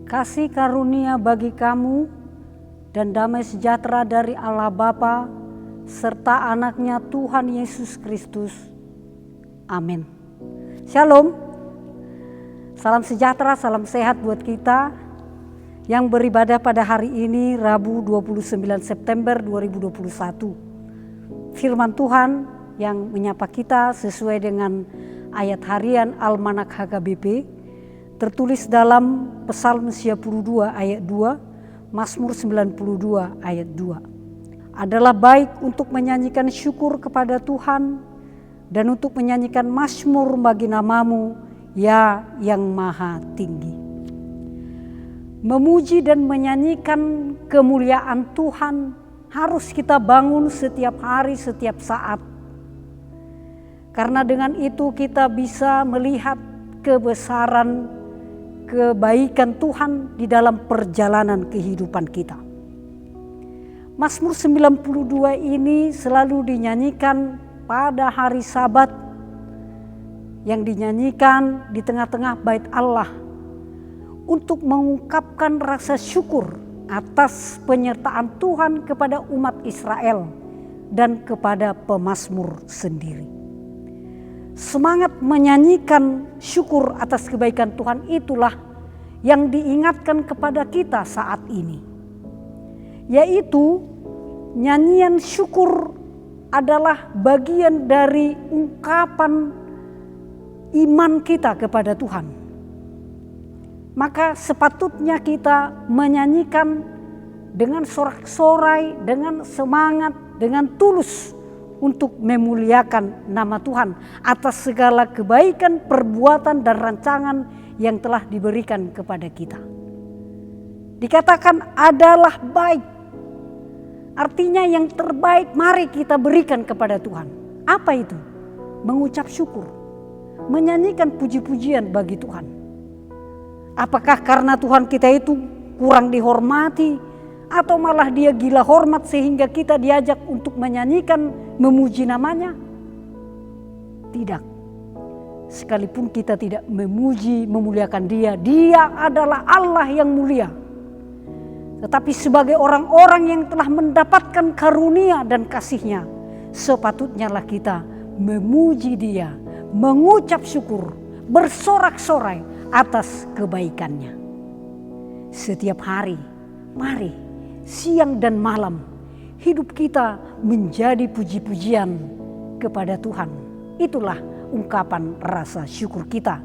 kasih karunia bagi kamu dan damai sejahtera dari Allah Bapa serta anaknya Tuhan Yesus Kristus. Amin. Shalom. Salam sejahtera, salam sehat buat kita yang beribadah pada hari ini Rabu 29 September 2021. Firman Tuhan yang menyapa kita sesuai dengan ayat harian Almanak HKBP tertulis dalam Psalm 92 ayat 2, Mazmur 92 ayat 2. Adalah baik untuk menyanyikan syukur kepada Tuhan dan untuk menyanyikan mazmur bagi namamu, ya yang maha tinggi. Memuji dan menyanyikan kemuliaan Tuhan harus kita bangun setiap hari, setiap saat. Karena dengan itu kita bisa melihat kebesaran, kebaikan Tuhan di dalam perjalanan kehidupan kita. Mazmur 92 ini selalu dinyanyikan pada hari Sabat, yang dinyanyikan di tengah-tengah bait Allah untuk mengungkapkan rasa syukur atas penyertaan Tuhan kepada umat Israel dan kepada pemazmur sendiri. Semangat menyanyikan syukur atas kebaikan Tuhan itulah yang diingatkan kepada kita saat ini. Yaitu nyanyian syukur adalah bagian dari ungkapan iman kita kepada Tuhan. Maka sepatutnya kita menyanyikan dengan sorak-sorai, dengan semangat, dengan tulus untuk memuliakan nama Tuhan atas segala kebaikan, perbuatan dan rancangan yang telah diberikan kepada kita. Dikatakan adalah baik. Artinya yang terbaik mari kita berikan kepada Tuhan. Apa itu? Mengucap syukur. Menyanyikan puji-pujian bagi Tuhan. Apakah karena Tuhan kita itu kurang dihormati, atau malah dia gila hormat sehingga kita diajak untuk menyanyikan, memuji namanya? Tidak. Sekalipun kita tidak memuji, memuliakan dia, dia adalah Allah yang mulia. Tetapi sebagai orang-orang yang telah mendapatkan karunia dan kasihnya, sepatutnya lah kita memuji dia, mengucap syukur, bersorak-sorai atas kebaikannya. Setiap hari, mari siang dan malam, hidup kita menjadi puji-pujian kepada Tuhan. Itulah ungkapan rasa syukur kita.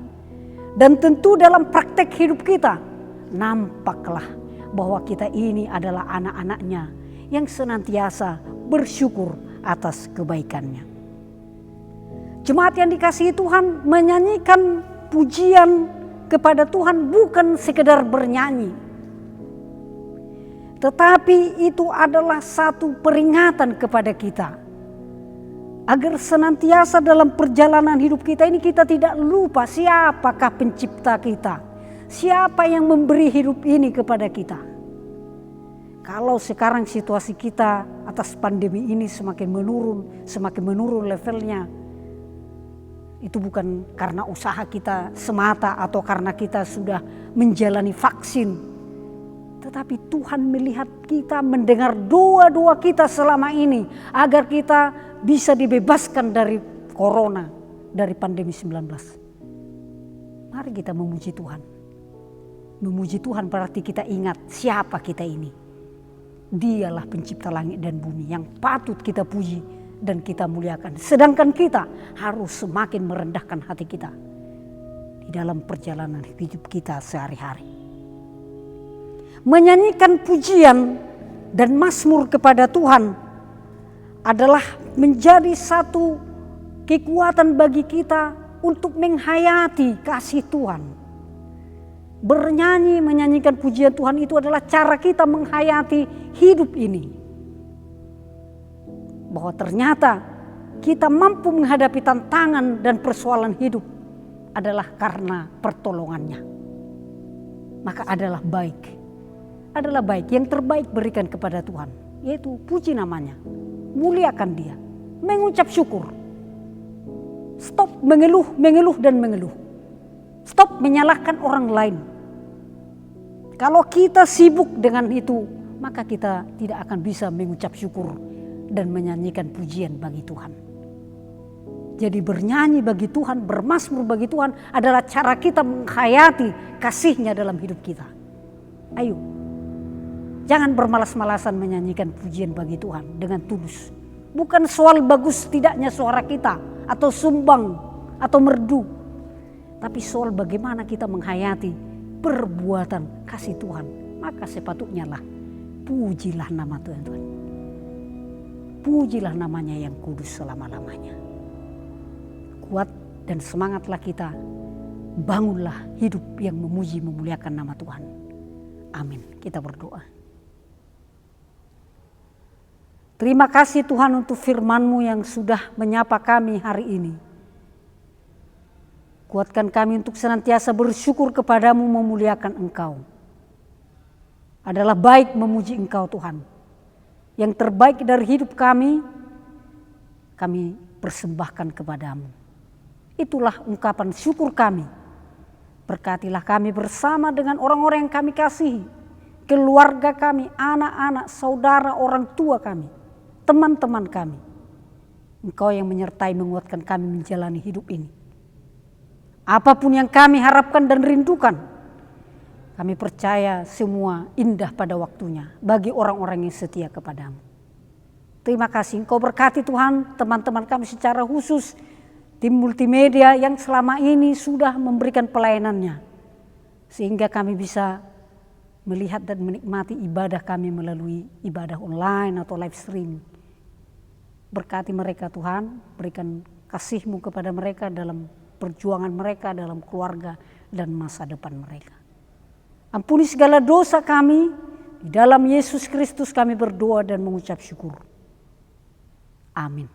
Dan tentu dalam praktek hidup kita, nampaklah bahwa kita ini adalah anak-anaknya yang senantiasa bersyukur atas kebaikannya. Jemaat yang dikasihi Tuhan, menyanyikan pujian kepada Tuhan bukan sekedar bernyanyi. Tetapi itu adalah satu peringatan kepada kita. Agar senantiasa dalam perjalanan hidup kita ini kita tidak lupa siapakah pencipta kita. Siapa yang memberi hidup ini kepada kita. Kalau sekarang situasi kita atas pandemi ini semakin menurun levelnya. Itu bukan karena usaha kita semata atau karena kita sudah menjalani vaksin. Tetapi Tuhan melihat kita, mendengar doa-doa kita selama ini agar kita bisa dibebaskan dari corona, dari pandemi 19. Mari kita memuji Tuhan. Memuji Tuhan berarti kita ingat siapa kita ini. Dialah pencipta langit dan bumi yang patut kita puji dan kita muliakan. Sedangkan kita harus semakin merendahkan hati kita di dalam perjalanan hidup kita sehari-hari. Menyanyikan pujian dan mazmur kepada Tuhan adalah menjadi satu kekuatan bagi kita untuk menghayati kasih Tuhan. Bernyanyi, menyanyikan pujian Tuhan itu adalah cara kita menghayati hidup ini. Bahwa ternyata kita mampu menghadapi tantangan dan persoalan hidup adalah karena pertolongannya. Maka adalah baik. Adalah baik, yang terbaik berikan kepada Tuhan, yaitu puji namanya, muliakan dia, mengucap syukur. Stop mengeluh dan mengeluh. Stop menyalahkan orang lain. Kalau kita sibuk dengan itu, maka kita tidak akan bisa mengucap syukur dan menyanyikan pujian bagi Tuhan. Jadi bernyanyi bagi Tuhan, bermazmur bagi Tuhan adalah cara kita menghayati kasih-Nya dalam hidup kita. Ayo, jangan bermalas-malasan menyanyikan pujian bagi Tuhan dengan tulus. Bukan soal bagus tidaknya suara kita, atau sumbang, atau merdu. Tapi soal bagaimana kita menghayati perbuatan kasih Tuhan. Maka sepatutnya lah, pujilah nama Tuhan. Pujilah namanya yang kudus selama-lamanya. Kuat dan semangatlah kita, bangunlah hidup yang memuji memuliakan nama Tuhan. Amin. Kita berdoa. Terima kasih Tuhan untuk firman-Mu yang sudah menyapa kami hari ini. Kuatkan kami untuk senantiasa bersyukur kepadamu, memuliakan Engkau. Adalah baik memuji Engkau Tuhan. Yang terbaik dari hidup kami persembahkan kepadamu. Itulah ungkapan syukur kami. Berkatilah kami bersama dengan orang-orang yang kami kasihi. Keluarga kami, anak-anak, saudara, orang tua kami. Teman-teman kami. Engkau yang menyertai menguatkan kami menjalani hidup ini. Apapun yang kami harapkan dan rindukan, kami percaya semua indah pada waktunya bagi orang-orang yang setia kepadamu. Terima kasih Engkau berkati Tuhan teman-teman kami secara khusus, tim multimedia yang selama ini sudah memberikan pelayanannya. Sehingga kami bisa melihat dan menikmati ibadah kami melalui ibadah online atau live stream. Berkati mereka Tuhan, berikan kasih-Mu kepada mereka dalam perjuangan mereka, dalam keluarga dan masa depan mereka. Ampuni segala dosa kami, di dalam Yesus Kristus kami berdoa dan mengucap syukur. Amin.